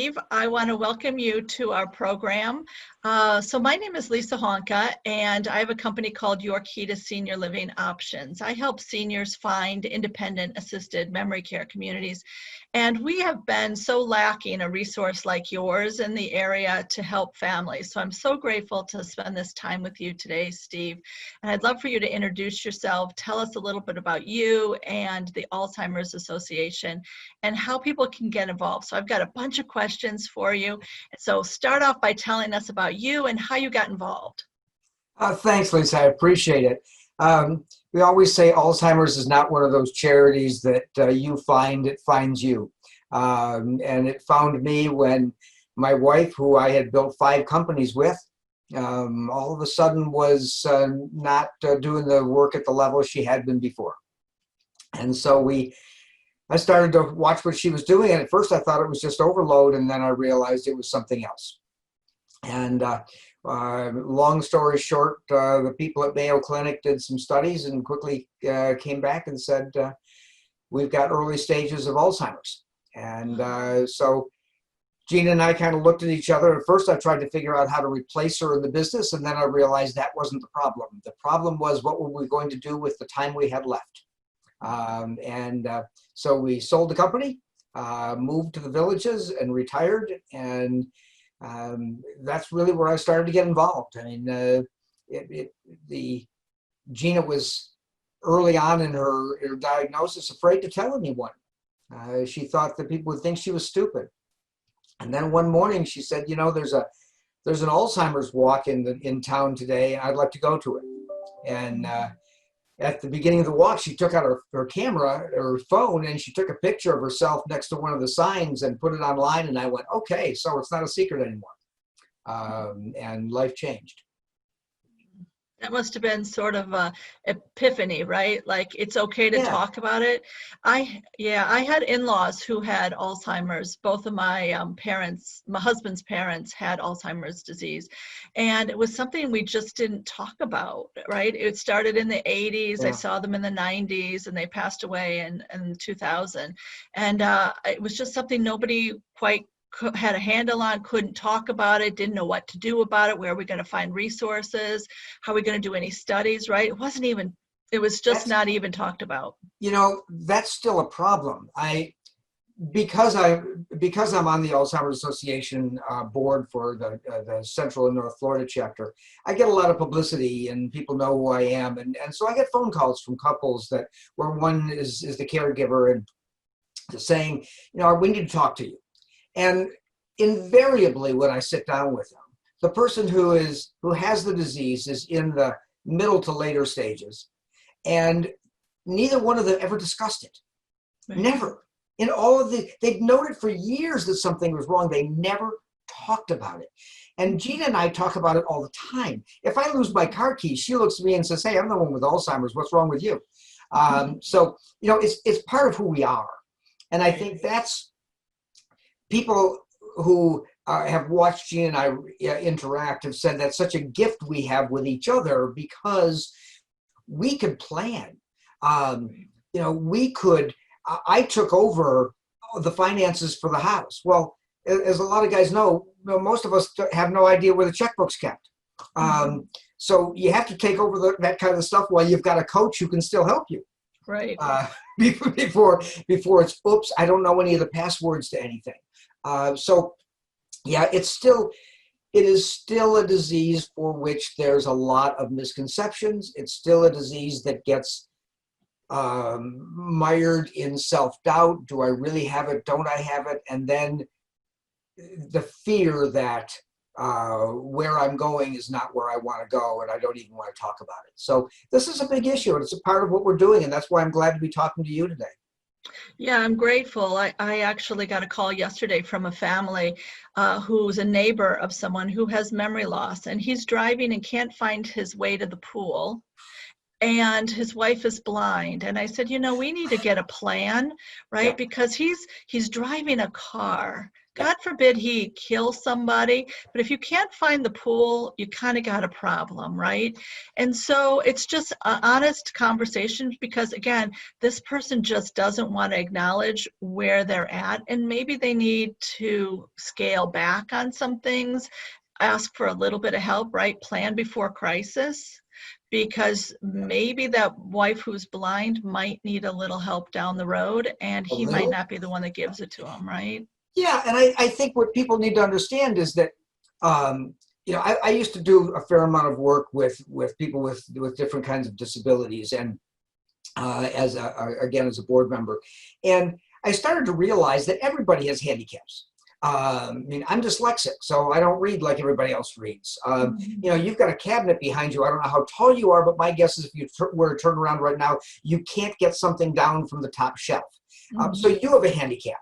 Steve. I want to welcome you to our program. So my name is Lisa Honka, and I have a company called Your Key to Senior Living Options. I help seniors find independent assisted memory care communities. And we have been so lacking a resource like yours in the area to help families. So I'm so grateful to spend this time with you today, Steve. And I'd love for you to introduce yourself, tell us a little bit about you and the Alzheimer's Association and how people can get involved. So I've got a bunch of questions for you. So start off by telling us about you and how you got involved. Thanks, Lisa. I appreciate it. We always say Alzheimer's is not one of those charities that you find, it finds you. And it found me when my wife, who I had built 5 companies with, all of a sudden was not doing the work at the level she had been before. And so I started to watch what she was doing. And at first I thought it was just overload. And then I realized it was something else. And long story short, the people at Mayo Clinic did some studies and quickly came back and said, we've got early stages of Alzheimer's. And so Gina and I kind of looked at each other. At first, I tried to figure out how to replace her in the business. And then I realized that wasn't the problem. The problem was, what were we going to do with the time we had left? So we sold the company, moved to the villages and retired. And that's really where I started to get involved. I mean, Gina was early on in her diagnosis afraid to tell anyone. She thought that people would think she was stupid. And then one morning she said, you know, there's an Alzheimer's walk in town today, and I'd like to go to it. And at the beginning of the walk, she took out her camera, her phone, and she took a picture of herself next to one of the signs and put it online. And I went, okay, so it's not a secret anymore. And life changed. That must have been sort of a epiphany, right? Like, it's okay to talk about it. I had in-laws who had Alzheimer's. Both of my parents, my husband's parents, had Alzheimer's disease. And it was something we just didn't talk about, right? It started in the 80s. I saw them in the 90s, and they passed away in 2000. And it was just something nobody quite had a handle on, couldn't talk about it, didn't know what to do about it. Where are we going to find resources? How are we going to do any studies, right? It was just not even talked about. You know, that's still a problem. Because I'm on the Alzheimer's Association board for the Central and North Florida chapter, I get a lot of publicity and people know who I am. And so I get phone calls from couples where one is the caregiver and saying, you know, we need to talk to you. And invariably, when I sit down with them, the person who has the disease is in the middle to later stages, and neither one of them ever discussed it. Right. Never. In all of they've noted for years that something was wrong. They never talked about it. And Gina and I talk about it all the time. If I lose my car keys, she looks at me and says, "Hey, I'm the one with Alzheimer's. What's wrong with you?" So, you know, it's part of who we are, and I think that's. People who have watched Gina and I interact have said that's such a gift we have with each other, because we could plan. You know, I took over the finances for the house. Well, as a lot of guys know, most of us have no idea where the checkbook's kept. So you have to take over that kind of stuff while you've got a coach who can still help you. Right. Before it's, oops, I don't know any of the passwords to anything. So yeah, it is still a disease for which there's a lot of misconceptions. It's still a disease that gets mired in self-doubt. Do I really have it? Don't I have it? And then the fear that where I'm going is not where I want to go, and I don't even want to talk about it. So this is a big issue, and it's a part of what we're doing, and that's why I'm glad to be talking to you today. Yeah, I'm grateful. I actually got a call yesterday from a family who's a neighbor of someone who has memory loss, and he's driving and can't find his way to the pool. And his wife is blind. And I said, you know, we need to get a plan, right? Yeah. Because he's driving a car God forbid he kills somebody, but if you can't find the pool, you kind of got a problem, right? And so it's just honest conversations because, again, this person just doesn't want to acknowledge where they're at, and maybe they need to scale back on some things, ask for a little bit of help, right? Plan before crisis. Because maybe that wife who's blind might need a little help down the road, and A he might little. not be the one that gives it to him, right? Yeah, and I think what people need to understand is that, I used to do a fair amount of work with people with different kinds of disabilities, and again as a board member, and I started to realize that everybody has handicaps. I mean, I'm dyslexic, so I don't read like everybody else reads. You've got a cabinet behind you. I don't know how tall you are, but my guess is if you were to turn around right now, you can't get something down from the top shelf. So you have a handicap.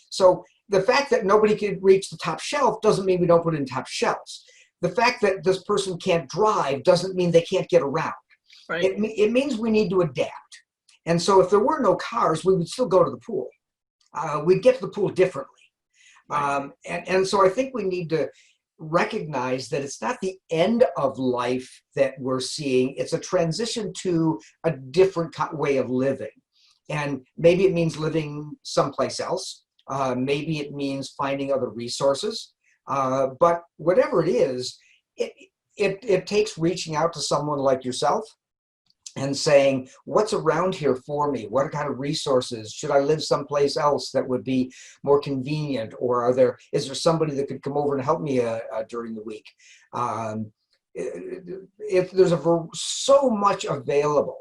So the fact that nobody can reach the top shelf doesn't mean we don't put it in top shelves. The fact that this person can't drive doesn't mean they can't get around. Right. It means we need to adapt. And so if there were no cars, we would still go to the pool. We'd get to the pool differently. Right. And so I think we need to recognize that it's not the end of life that we're seeing. It's a transition to a different way of living. And maybe it means living someplace else. Maybe it means finding other resources. But whatever it is, it takes reaching out to someone like yourself and saying, what's around here for me? What kind of resources? Should I live someplace else that would be more convenient? Or is there somebody that could come over and help me during the week? If there's so much available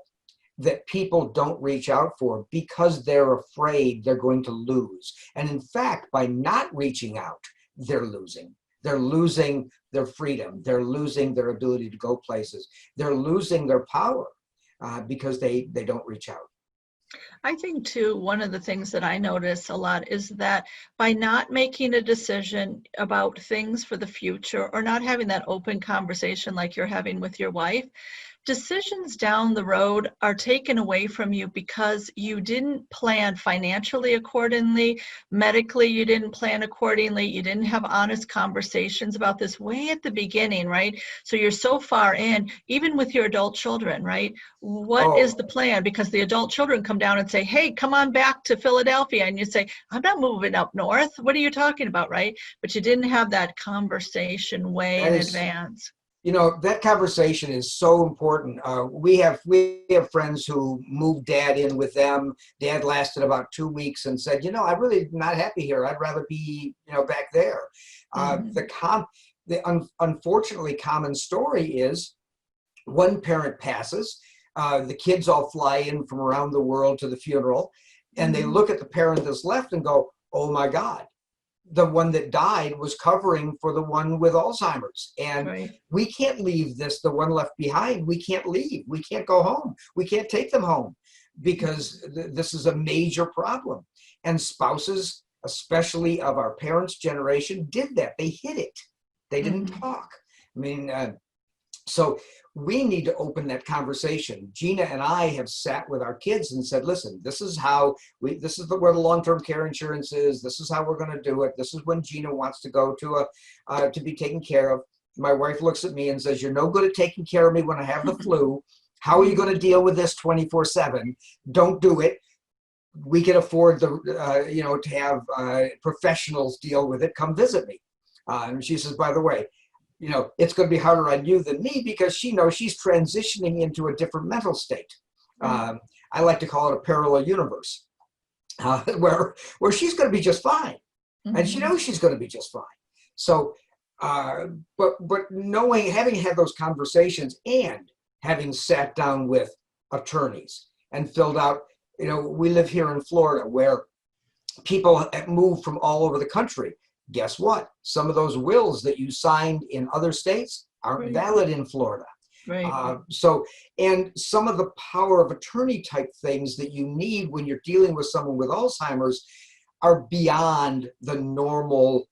that people don't reach out for because they're afraid they're going to lose. And in fact, by not reaching out, they're losing. They're losing their freedom. They're losing their ability to go places. They're losing their power because they don't reach out. I think too, one of the things that I notice a lot is that by not making a decision about things for the future or not having that open conversation like you're having with your wife, decisions down the road are taken away from you because you didn't plan financially accordingly, medically you didn't plan accordingly, you didn't have honest conversations about this way at the beginning, right? So you're so far in, even with your adult children, right? What is the plan? Because the adult children come down and say, hey, come on back to Philadelphia. And you say, I'm not moving up north. What are you talking about, right? But you didn't have that conversation way in advance. That conversation is so important. We have friends who moved dad in with them. Dad lasted about 2 weeks and said, I'm really not happy here. I'd rather be, back there. The unfortunately common story is one parent passes. The kids all fly in from around the world to the funeral, and they look at the parent that's left and go, oh my God. The one that died was covering for the one with Alzheimer's. And we can't leave the one left behind. We can't leave. We can't go home. We can't take them home because this is a major problem. And spouses, especially of our parents' generation, did that. They hid it. They didn't talk. I mean, so we need to open that conversation. Gina and I have sat with our kids and said, listen, this is where the long-term care insurance is. This is how we're going to do it. This is when Gina wants to go to be taken care of. My wife looks at me and says, you're no good at taking care of me when I have the flu. How are you going to deal with this 24/7? Don't do it. We can afford to have professionals deal with it. Come visit me. And she says, by the way, it's going to be harder on you than me because she knows she's transitioning into a different mental state. I like to call it a parallel universe where she's going to be just fine. And she knows she's going to be just fine. So, but having had those conversations and having sat down with attorneys and filled out, we live here in Florida where people move from all over the country. Guess what? Some of those wills that you signed in other states aren't valid in Florida. Right. And some of the power of attorney type things that you need when you're dealing with someone with Alzheimer's are beyond the normal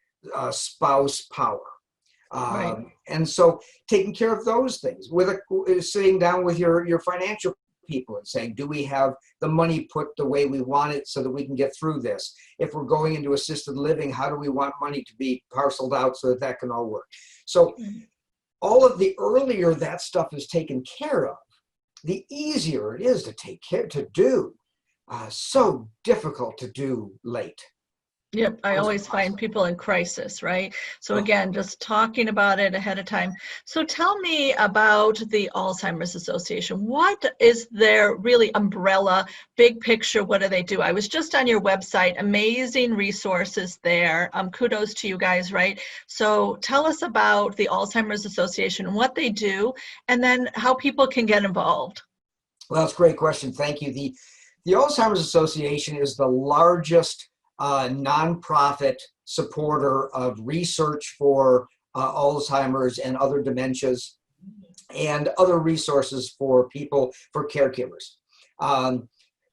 spouse power. And so taking care of those things, sitting down with your financial people and saying, do we have the money put the way we want it so that we can get through this? If we're going into assisted living, how do we want money to be parceled out so that that can all work? So all of the earlier that stuff is taken care of, the easier it is to take care, to do. So difficult to do late. Yep, I always find people in crisis, right? So again, just talking about it ahead of time. So tell me about the Alzheimer's Association. What is their really umbrella, big picture? What do they do? I was just on your website, amazing resources there. Kudos to you guys, right? So tell us about the Alzheimer's Association, what they do, and then how people can get involved. Well, that's a great question. Thank you. The Alzheimer's Association is the largest nonprofit supporter of research for Alzheimer's and other dementias and other resources for people, for caregivers.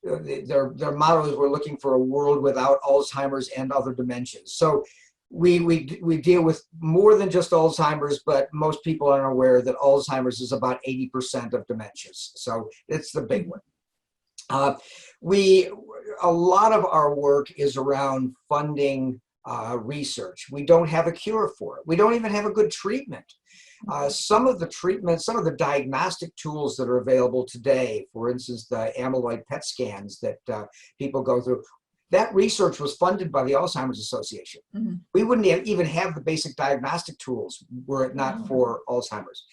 Their motto is, we're looking for a world without Alzheimer's and other dementias. So we deal with more than just Alzheimer's, but most people aren't aware that Alzheimer's is about 80% of dementias. So it's the big one. A lot of our work is around funding research. We don't have a cure for it. We don't even have a good treatment. Some of the treatments, some of the diagnostic tools that are available today, for instance, the amyloid PET scans that people go through, that research was funded by the Alzheimer's Association. Mm-hmm. We wouldn't even have the basic diagnostic tools were it not for Alzheimer's.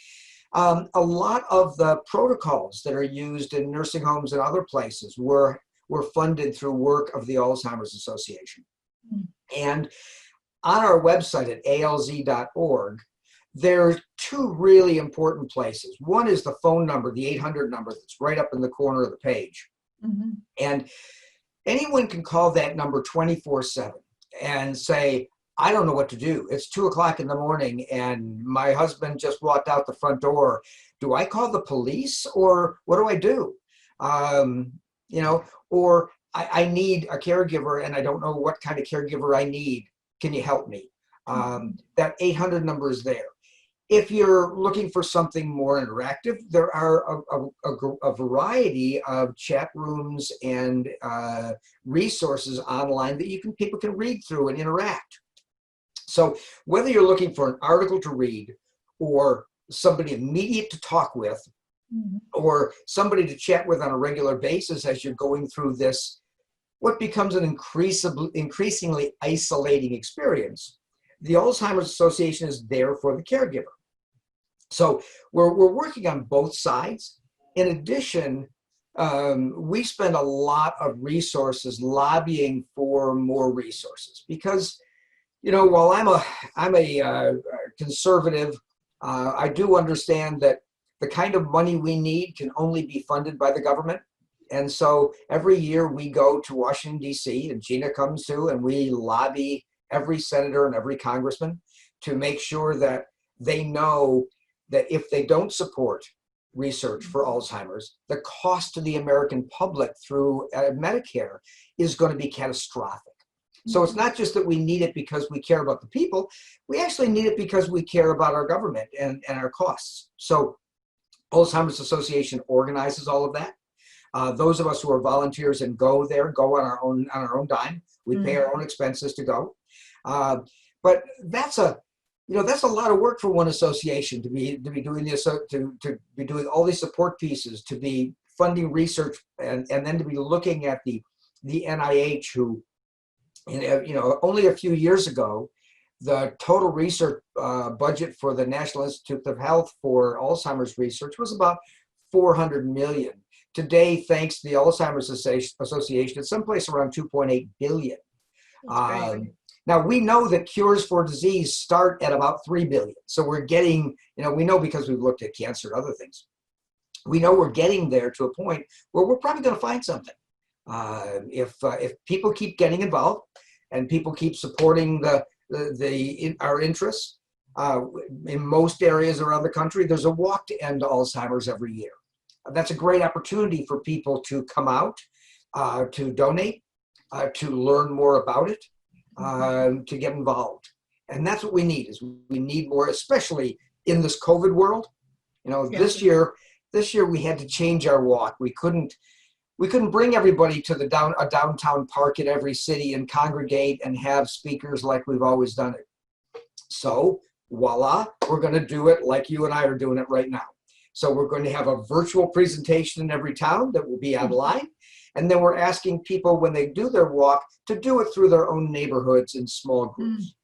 A lot of the protocols that are used in nursing homes and other places were funded through work of the Alzheimer's Association. Mm. And on our website at alz.org, there are two really important places. One is the phone number, the 800 number that's right up in the corner of the page. Mm-hmm. And anyone can call that number 24/7 and say, I don't know what to do. It's 2:00 in the morning and my husband just walked out the front door. Do I call the police or what do I do? Or I need a caregiver and I don't know what kind of caregiver I need. Can you help me? That 800 number is there. If you're looking for something more interactive, there are a variety of chat rooms and resources online that people can read through and interact. So whether you're looking for an article to read or somebody immediate to talk with, mm-hmm. or somebody to chat with on a regular basis as you're going through this, what becomes an increasingly isolating experience, the Alzheimer's Association is there for the caregiver. So we're working on both sides. In addition, we spend a lot of resources lobbying for more resources because, while I'm a conservative, I do understand that the kind of money we need can only be funded by the government. And so every year we go to Washington, D.C., and Gina comes too, and we lobby every senator and every congressman to make sure that they know that if they don't support research for Alzheimer's, the cost to the American public through Medicare is going to be catastrophic. So it's not just that we need it because we care about the people, we actually need it because we care about our government and our costs. So Alzheimer's Association organizes all of that. Those of us who are volunteers and go there, go on our own dime. We pay our own expenses to go. But that's a lot of work for one association to be doing this, to be doing all these support pieces, to be funding research, and then to be looking at the NIH, who, only a few years ago, the total research budget for the National Institute of Health for Alzheimer's research was about $400 million. Today, thanks to the Alzheimer's Association, it's someplace around $2.8 billion. Now, we know that cures for disease start at about $3 billion. So we're getting, we know because we've looked at cancer and other things. We know we're getting there to a point where we're probably going to find something. If people keep getting involved and people keep supporting our interests, in most areas around the country, there's a walk to end Alzheimer's every year. That's a great opportunity for people to come out, to donate, to learn more about it, to get involved. And that's what we need, is we need more, especially in this COVID world. This year, this year we had to change our walk. We couldn't bring everybody to a downtown park in every city and congregate and have speakers like we've always done it. So voila, we're going to do it like you and I are doing it right now. So we're going to have a virtual presentation in every town that will be online. And then we're asking people when they do their walk to do it through their own neighborhoods in small groups.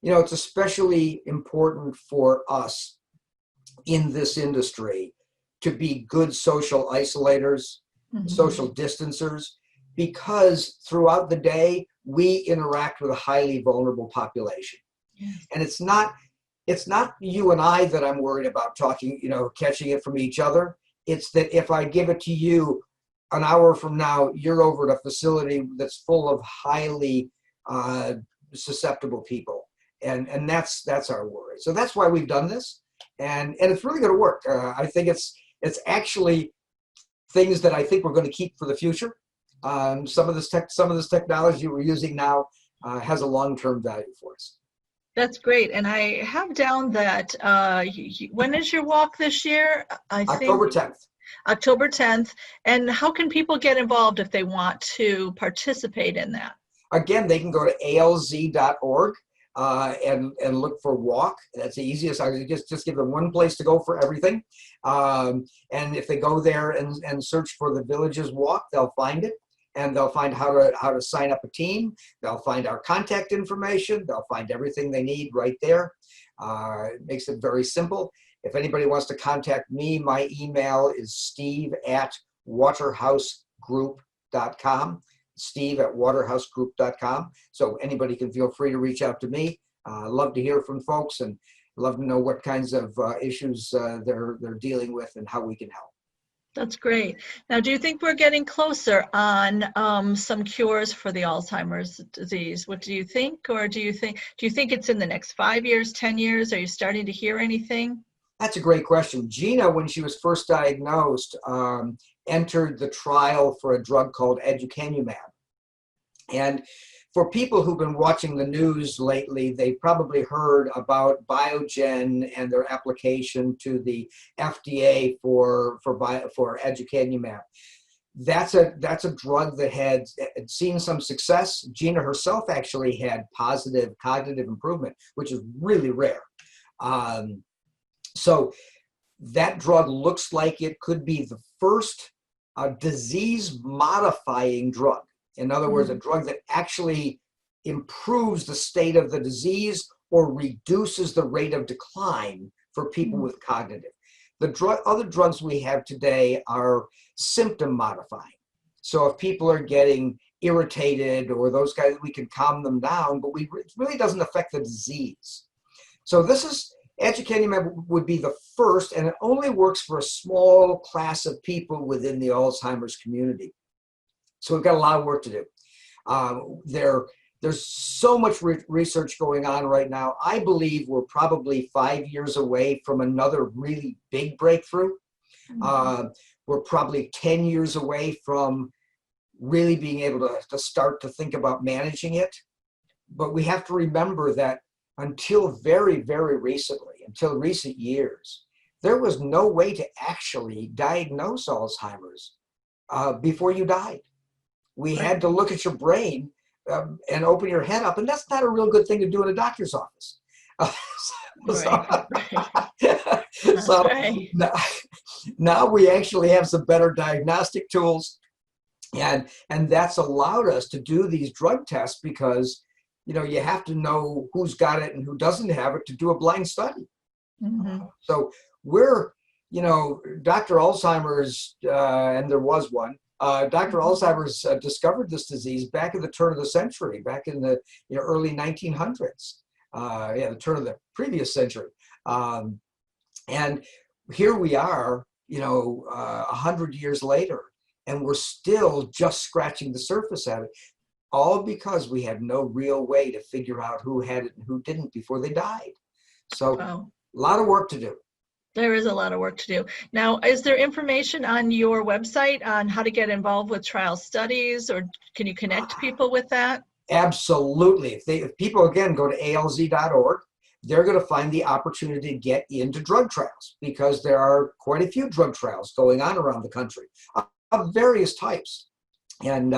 It's especially important for us in this industry to be good social isolators, social distancers, because throughout the day, we interact with a highly vulnerable population. And it's not you and I that I'm worried about talking, catching it from each other. It's that if I give it to you an hour from now, you're over at a facility that's full of highly susceptible people. And that's our worry. So that's why we've done this. And it's really going to work. I think it's actually things that I think we're going to keep for the future. Some of this technology we're using now has a long-term value for us. That's great. And I have down that, when is your walk this year? October 10th. October 10th. And how can people get involved if they want to participate in that? Again, they can go to alz.org and look for walk. That's the easiest. I just give them one place to go for everything. And if they go there and search for the Villages Walk, they'll find it. And they'll find how to sign up a team. They'll find our contact information. They'll find everything they need right there. It makes it very simple. If anybody wants to contact me, my email is steve@waterhousegroup.com, steve@waterhousegroup.com. So anybody can feel free to reach out to me. Love to hear from folks and love to know what kinds of issues they're dealing with and how we can help. That's great. Now, do you think we're getting closer on some cures for the Alzheimer's disease? What do you think? Or do you think it's in the next 5 years, 10 years? Are you starting to hear anything? That's a great question. Gina, when she was first diagnosed, entered the trial for a drug called aducanumab. And for people who've been watching the news lately, they've probably heard about Biogen and their application to the FDA for aducanumab. That's a drug that had seen some success. Gina herself actually had positive cognitive improvement, which is really rare. So that drug looks like it could be the first disease-modifying drug. In other words, a drug that actually improves the state of the disease or reduces the rate of decline for people with cognitive. Other drugs we have today are symptom modifying. So if people are getting irritated or those guys, we can calm them down, but it really doesn't affect the disease. So aducanumab would be the first, and it only works for a small class of people within the Alzheimer's community. So we've got a lot of work to do. There's so much research going on right now. I believe we're probably 5 years away from another really big breakthrough. We're probably 10 years away from really being able to start to think about managing it. But we have to remember that until very, very recently, until recent years, there was no way to actually diagnose Alzheimer's before you died. We had to look at your brain and open your head up, and that's not a real good thing to do in a doctor's office. Now we actually have some better diagnostic tools, and that's allowed us to do these drug tests because you have to know who's got it and who doesn't have it to do a blind study. So we're, Dr. Alzheimer's, and there was one. Dr. Alzheimer's discovered this disease back at the turn of the century, back in the early 1900s, the turn of the previous century. And here we are, 100 years later, and we're still just scratching the surface at it, all because we had no real way to figure out who had it and who didn't before they died. So a lot of work to do. There is a lot of work to do. Now, is there information on your website on how to get involved with trial studies, or can you connect people with that? Absolutely. If people, again, go to alz.org, they're going to find the opportunity to get into drug trials, because there are quite a few drug trials going on around the country of various types. And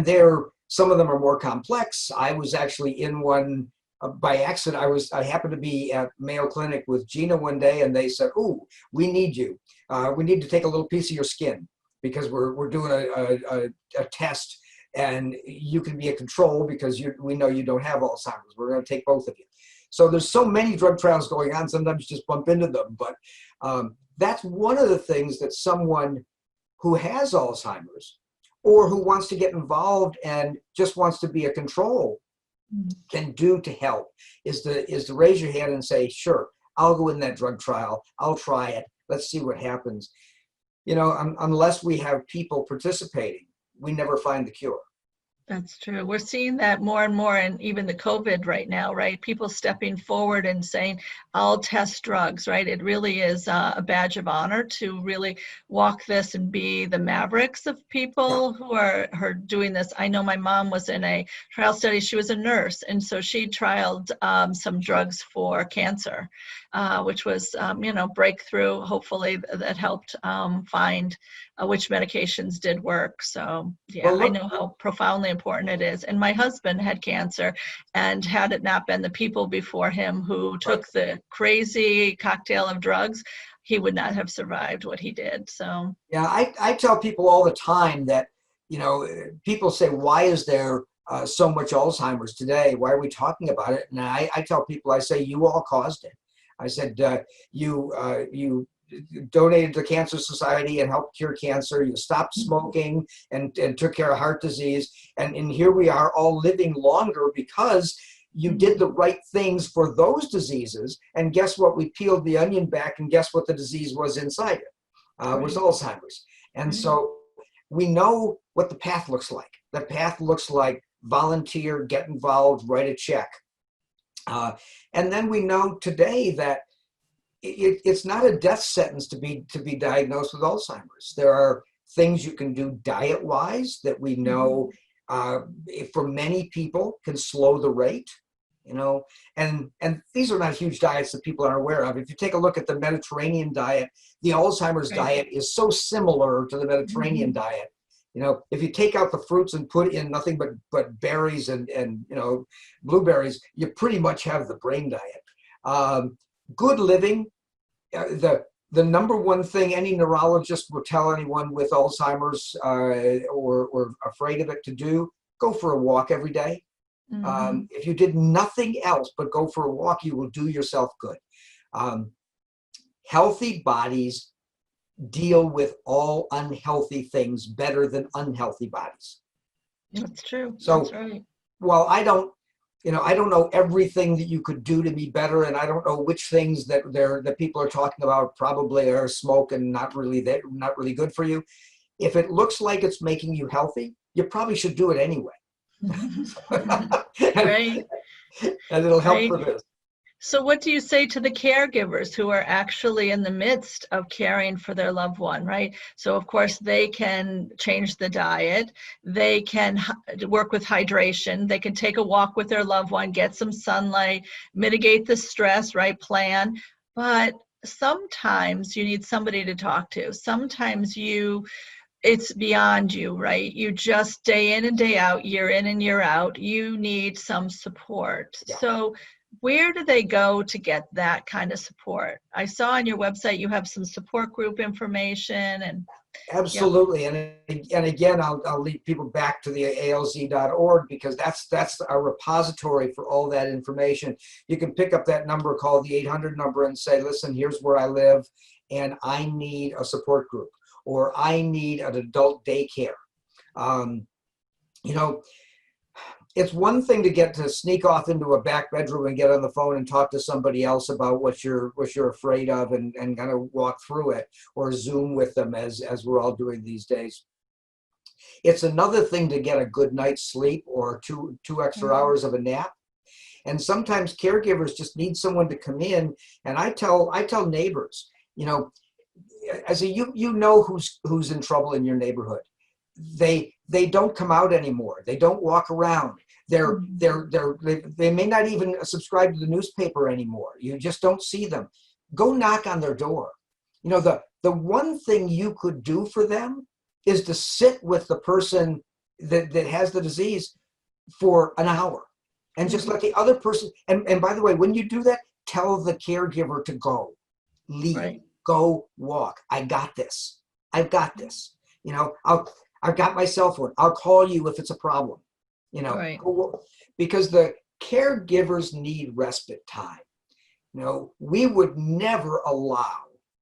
they're, some of them are more complex. I was actually in one by accident. I happened to be at Mayo Clinic with Gina one day, and they said, "Ooh, we need you. We need to take a little piece of your skin because we're doing a test, and you can be a control because we know you don't have Alzheimer's. We're going to take both of you." So there's so many drug trials going on. Sometimes you just bump into them, but that's one of the things that someone who has Alzheimer's or who wants to get involved and just wants to be a control can do to help, is to raise your hand and say, "Sure, I'll go in that drug trial. I'll try it. Let's see what happens." You know, unless we have people participating, we never find the cure. That's true. We're seeing that more and more, and even the COVID right now, right? People stepping forward and saying, "I'll test drugs," right? It really is a badge of honor to really walk this and be the mavericks of people who are doing this. I know my mom was in a trial study. She was a nurse, and so she trialed some drugs for cancer, which was, breakthrough. Hopefully that helped find which medications did work. So yeah, well, I know how profoundly important it is. And my husband had cancer, and had it not been the people before him who took the crazy cocktail of drugs, he would not have survived what he did. So yeah, I tell people all the time that, you know, people say, "Why is there so much Alzheimer's today? Why are we talking about it?" And I tell people, I say, "You all caused it." I said, you donated to Cancer Society and helped cure cancer. You stopped smoking and took care of heart disease. And here we are all living longer because you did the right things for those diseases. And guess what? We peeled the onion back, and guess what the disease was inside it? Was Alzheimer's. And so we know what the path looks like. The path looks like volunteer, get involved, write a check. And then we know today that it's not a death sentence to be diagnosed with Alzheimer's. There are things you can do diet-wise that we know for many people can slow the rate, you know, and these are not huge diets that people aren't aware of. If you take a look at the Mediterranean diet, the Alzheimer's diet is so similar to the Mediterranean diet. You know, if you take out the fruits and put in nothing but berries and you know, blueberries, you pretty much have the brain diet. Good living, the number one thing any neurologist would tell anyone with Alzheimer's or afraid of it to do: go for a walk every day. If you did nothing else but go for a walk, you will do yourself good. Healthy bodies deal with all unhealthy things better than unhealthy bodies. That's true. So, that's right. Well, I don't know everything that you could do to be better, and I don't know which things that people are talking about probably are smoke and not really good for you. If it looks like it's making you healthy, you probably should do it anyway. Right. And it'll help for this. So what do you say to the caregivers who are actually in the midst of caring for their loved one, right? So of course they can change the diet, they can work with hydration, they can take a walk with their loved one, get some sunlight, mitigate the stress, right? Plan. But sometimes you need somebody to talk to. Sometimes it's beyond you, right? You just day in and day out, year in and year out, you need some support. Yeah. So where do they go to get that kind of support? I saw on your website you have some support group information. And absolutely. And again, I'll lead people back to the alz.org, because that's a repository for all that information. You can pick up that number, call the 800 number and say, "Listen, here's where I live and I need a support group," or "I need an adult daycare." You know, it's one thing to sneak off into a back bedroom and get on the phone and talk to somebody else about what you're afraid of and kind of walk through it, or Zoom with them as we're all doing these days. It's another thing to get a good night's sleep or two extra hours of a nap. And sometimes caregivers just need someone to come in. And I tell neighbors, you know, I say, you know who's in trouble in your neighborhood. They don't come out anymore. They don't walk around. They may not even subscribe to the newspaper anymore. You just don't see them. Go knock on their door. You know, the one thing you could do for them is to sit with the person that has the disease for an hour and just let the other person, and by the way, when you do that, tell the caregiver to go, leave, Right. go walk. I got this. I've got this. You know, I've got my cell phone. I'll call you if it's a problem. You know, Right. because the caregivers need respite time. You know, we would never allow,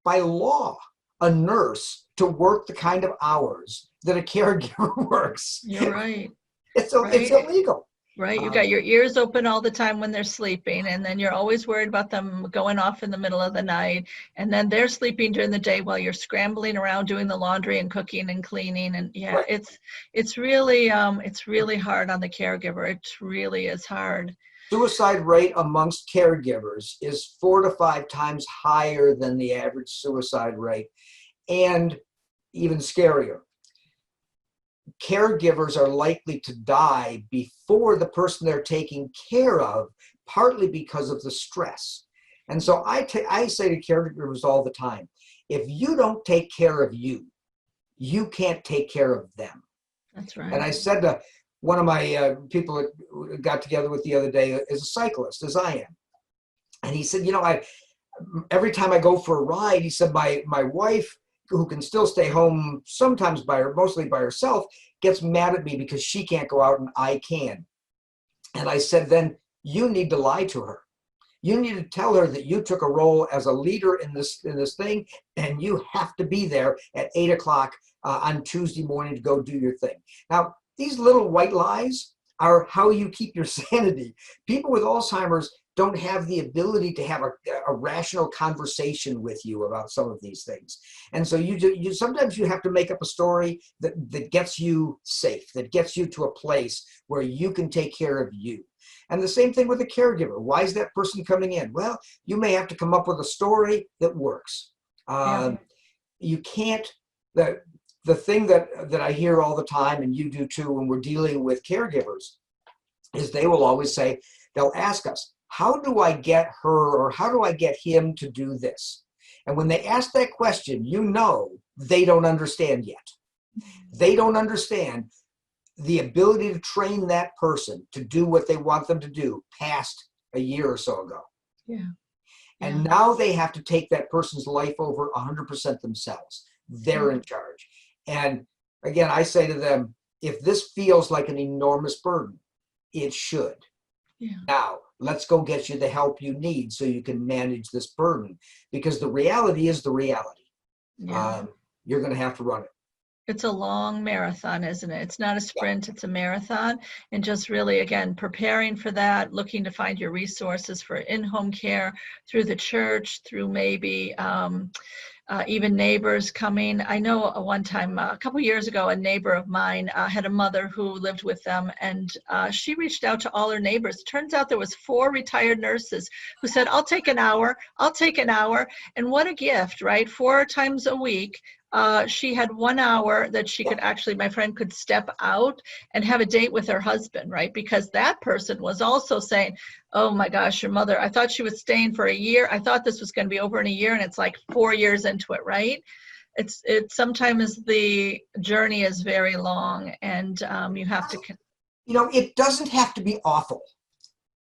by law, a nurse to work the kind of hours that a caregiver works. You're right. It's Right. illegal. Right. You got your ears open all the time when they're sleeping, and then you're always worried about them going off in the middle of the night, and then they're sleeping during the day while you're scrambling around doing the laundry and cooking and cleaning. And yeah, Right. it's really hard on the caregiver. It really is hard. Suicide rate amongst caregivers is 4 to 5 times higher than the average suicide rate. And even scarier, caregivers are likely to die before the person they're taking care of, partly because of the stress. And so I say to caregivers all the time, if you don't take care of you, you can't take care of them. That's right. And I said to one of my people that got together with the other day is a cyclist, as I am. And he said, you know, every time I go for a ride, he said, my wife, who can still stay home sometimes mostly by herself, gets mad at me because she can't go out and I can. And I said, then you need to lie to her. You need to tell her that you took a role as a leader in this thing, and you have to be there at 8 o'clock on Tuesday morning to go do your thing. Now, these little white lies are how you keep your sanity. People with Alzheimer's don't have the ability to have a rational conversation with you about some of these things. And so you sometimes you have to make up a story that gets you safe, that gets you to a place where you can take care of you. And the same thing with a caregiver. Why is that person coming in? Well, you may have to come up with a story that works. You can't, the thing that I hear all the time, and you do too, when we're dealing with caregivers, is they will always say, they'll ask us, how do I get her or how do I get him to do this? And when they ask that question, you know they don't understand yet. They don't understand the ability to train that person to do what they want them to do past a year or so ago. Yeah. And now they have to take that person's life over 100% themselves. They're in charge. And again, I say to them, if this feels like an enormous burden, it should. Yeah. Now, let's go get you the help you need so you can manage this burden, because the reality is the reality. Yeah. You're going to have to run it. It's a long marathon, isn't it? It's not a sprint, it's a marathon. And just really, again, preparing for that, looking to find your resources for in-home care through the church, through maybe even neighbors coming. I know one time, a couple years ago, a neighbor of mine had a mother who lived with them, and she reached out to all her neighbors. Turns out there was 4 retired nurses who said, I'll take an hour. And what a gift, right? 4 times a week. She had 1 hour that she could actually, my friend could step out and have a date with her husband, right? Because that person was also saying, oh my gosh, your mother, I thought she was staying for a year. I thought this was going to be over in a year, and it's like 4 years into it, right? It's sometimes the journey is very long, and you have to. You know, it doesn't have to be awful.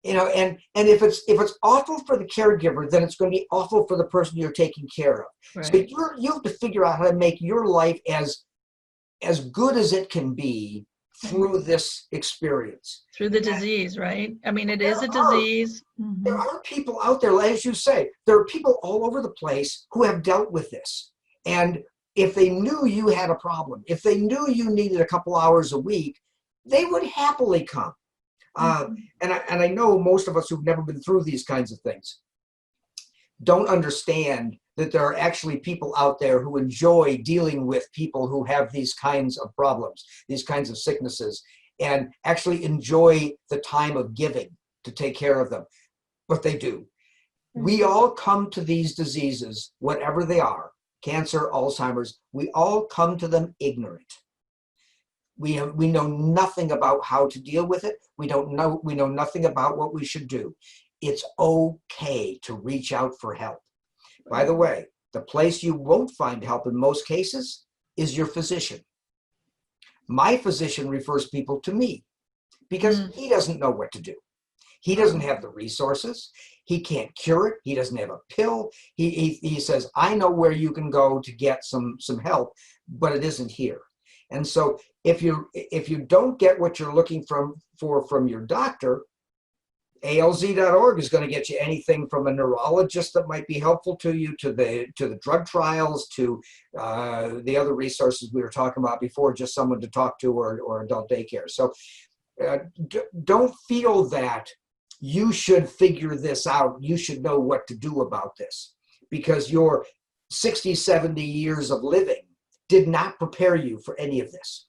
You know, and if it's awful for the caregiver, then it's going to be awful for the person you're taking care of. Right. So you have to figure out how to make your life as good as it can be through this experience. Through the disease, right? I mean, it is a disease. There are people out there, as you say, there are people all over the place who have dealt with this. And if they knew you had a problem, if they knew you needed a couple hours a week, they would happily come. And I know most of us who've never been through these kinds of things don't understand that there are actually people out there who enjoy dealing with people who have these kinds of problems, these kinds of sicknesses, and actually enjoy the time of giving to take care of them. But they do. We all come to these diseases, whatever they are, cancer, Alzheimer's, we all come to them ignorant. We know nothing about how to deal with it. We know nothing about what we should do. It's okay to reach out for help. By the way, the place you won't find help in most cases is your physician. My physician refers people to me because he doesn't know what to do. He doesn't have the resources. He can't cure it. He doesn't have a pill. He says, I know where you can go to get some help, but it isn't here. And so if you don't get what you're looking for from your doctor, ALZ.org is going to get you anything from a neurologist that might be helpful to you, to the drug trials, to the other resources we were talking about before, just someone to talk to, or adult daycare. So don't feel that you should figure this out. You should know what to do about this, because your 60, 70 years of living did not prepare you for any of this.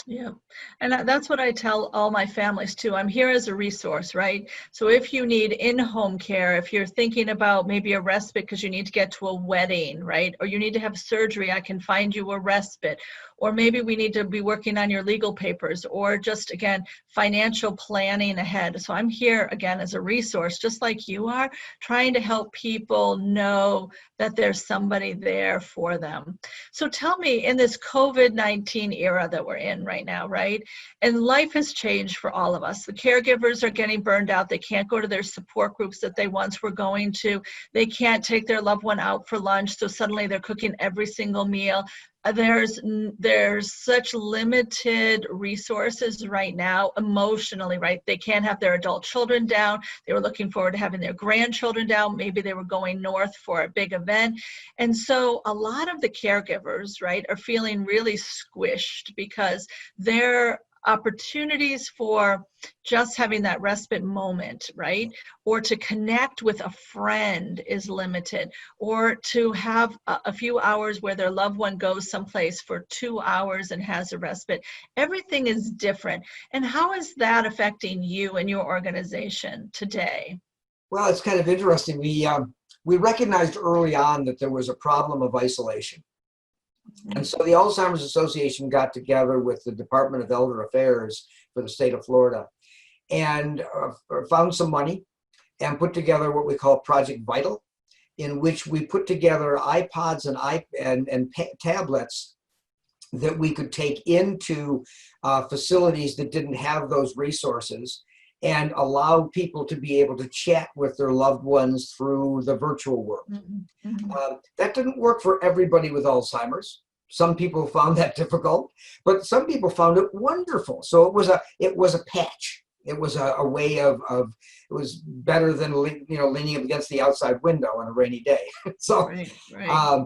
Yeah. And that's what I tell all my families too. I'm here as a resource, right? So if you need in-home care, if you're thinking about maybe a respite because you need to get to a wedding, right? Or you need to have surgery, I can find you a respite. Or maybe we need to be working on your legal papers, or just, again, financial planning ahead. So I'm here, again, as a resource, just like you are, trying to help people know that there's somebody there for them. So tell me, in this COVID-19 era that we're in right now, right? And life has changed for all of us. The caregivers are getting burned out. They can't go to their support groups that they once were going to. They can't take their loved one out for lunch, so suddenly they're cooking every single meal. There's such limited resources right now emotionally, right? They can't have their adult children down. They were looking forward to having their grandchildren down. Maybe they were going north for a big event. And so a lot of the caregivers, right, are feeling really squished because their opportunities for just having that respite moment, right? Or to connect with a friend is limited, or to have a few hours where their loved one goes someplace for 2 hours and has a respite. Everything is different. And how is that affecting you and your organization today? Well, it's kind of interesting. We recognized early on that there was a problem of isolation. And so the Alzheimer's Association got together with the Department of Elder Affairs for the state of Florida and found some money and put together what we call Project Vital, in which we put together iPods and tablets that we could take into facilities that didn't have those resources, and allow people to be able to chat with their loved ones through the virtual world. That didn't work for everybody with Alzheimer's. Some people found that difficult, but some people found it wonderful. So it was a patch. It was a way of it was better than leaning up against the outside window on a rainy day. So right.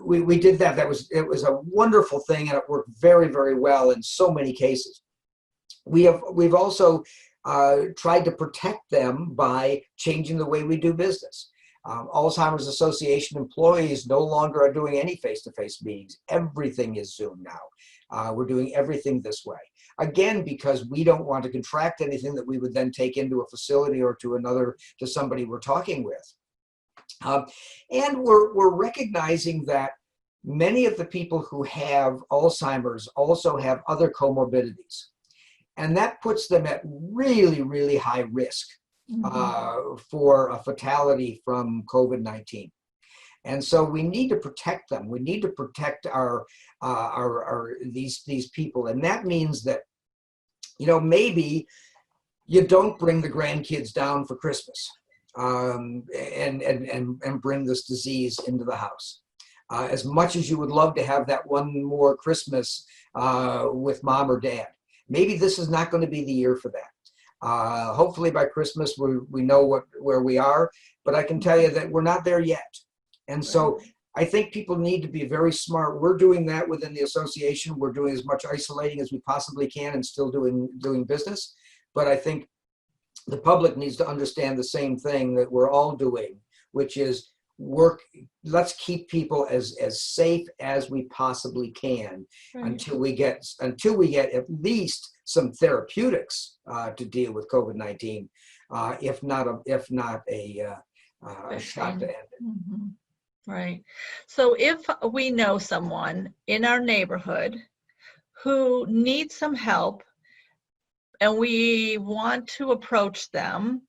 We did that. It was a wonderful thing, and it worked very, very well in so many cases. We've also tried to protect them by changing the way we do business. Alzheimer's Association employees no longer are doing any face-to-face meetings. Everything is Zoom now. We're doing everything this way. Again, because we don't want to contract anything that we would then take into a facility or to somebody we're talking with. And we're recognizing that many of the people who have Alzheimer's also have other comorbidities. And that puts them at really, really high risk for a fatality from COVID-19. And so we need to protect them. We need to protect these people. And that means that, maybe you don't bring the grandkids down for Christmas and bring this disease into the house. As much as you would love to have that one more Christmas with mom or dad, maybe this is not going to be the year for that. Hopefully by Christmas we know where we are, but I can tell you that we're not there yet. And so I think people need to be very smart. We're doing that within the association. We're doing as much isolating as we possibly can and still doing business. But I think the public needs to understand the same thing that we're all doing, which is let's keep people as safe as we possibly can until we get at least some therapeutics to deal with COVID-19, if not a shot to end it. Right. So if we know someone in our neighborhood who need some help, and we want to approach them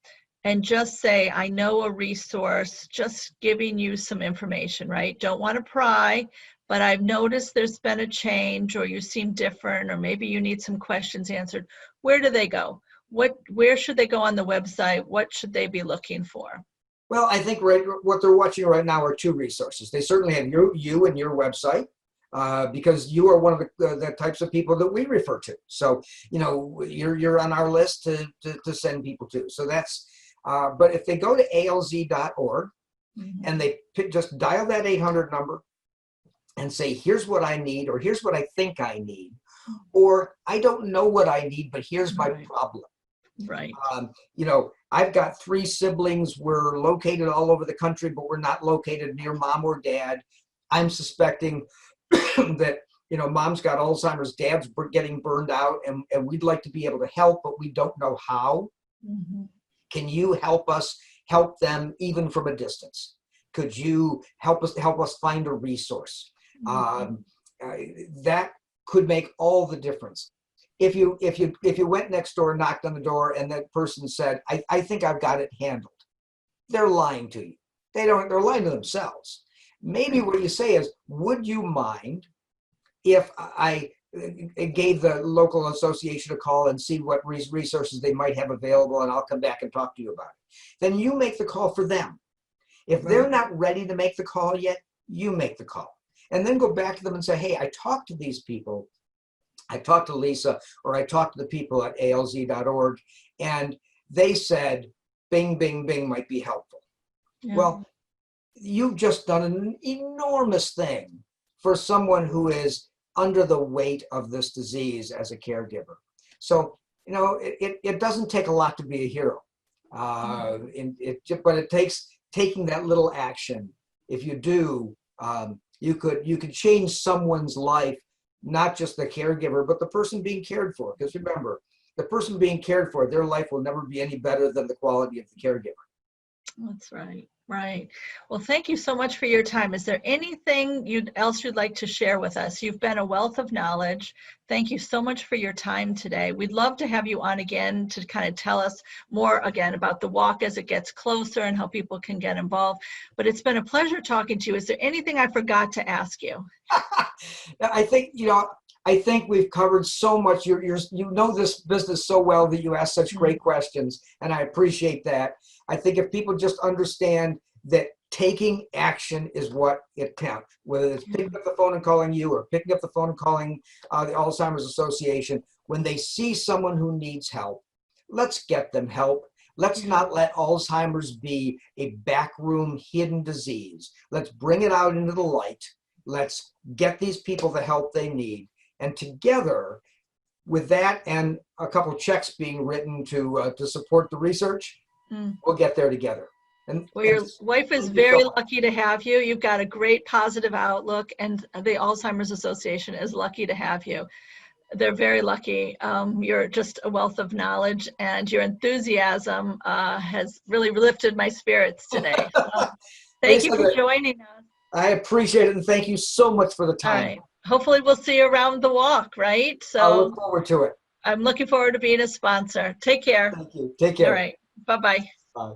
and just say, I know a resource, just giving you some information, right? Don't want to pry, but I've noticed there's been a change, or you seem different, or maybe you need some questions answered. Where do they go? Where should they go on the website? What should they be looking for? Well, I think what they're watching right now are two resources. They certainly have you and your website, because you are one of the types of people that we refer to. So, you're on our list to send people to. So that's, but if they go to alz.org and they just dial that 800 number and say, here's what I need, or here's what I think I need, or I don't know what I need, but here's my problem. Right. I've got 3 siblings. We're located all over the country, but we're not located near mom or dad. I'm suspecting that, mom's got Alzheimer's, dad's getting burned out, and we'd like to be able to help, but we don't know how. Can you help us help them even from a distance? Could you help us find a resource? That could make all the difference. If you went next door, knocked on the door, and that person said, I think I've got it handled, they're lying to you. They're lying to themselves. Maybe what you say is, would you mind if I gave the local association a call and see what resources they might have available, and I'll come back and talk to you about it? Then you make the call for them. If they're not ready to make the call yet, you make the call. And then go back to them and say, hey, I talked to these people. I talked to Lisa, or I talked to the people at alz.org, and they said, bing, bing, bing might be helpful. Yeah. Well, you've just done an enormous thing for someone who is under the weight of this disease as a caregiver. So, it doesn't take a lot to be a hero. But it takes taking that little action. If you do, you could change someone's life, not just the caregiver, but the person being cared for. Because remember, the person being cared for, their life will never be any better than the quality of the caregiver. That's right. Right. Well, thank you so much for your time. Is there anything else you'd like to share with us? You've been a wealth of knowledge. Thank you so much for your time today. We'd love to have you on again to kind of tell us more again about the walk as it gets closer and how people can get involved. But it's been a pleasure talking to you. Is there anything I forgot to ask you? I think we've covered so much. You know this business so well that you ask such great questions, and I appreciate that. I think if people just understand that taking action is what it counts, whether it's picking up the phone and calling you, or picking up the phone and calling the Alzheimer's Association, when they see someone who needs help, let's get them help. Let's not let Alzheimer's be a backroom hidden disease. Let's bring it out into the light. Let's get these people the help they need. And together, with that and a couple of checks being written to support the research, we'll get there together. Well, your wife is very lucky to have you. You've got a great positive outlook, and the Alzheimer's Association is lucky to have you. They're very lucky. You're just a wealth of knowledge, and your enthusiasm has really lifted my spirits today. So thank you for joining us. I appreciate it, and thank you so much for the time. All right. Hopefully we'll see you around the walk, right? So I look forward to it. I'm looking forward to being a sponsor. Take care. Thank you. Take care. All right. Bye-bye. Bye.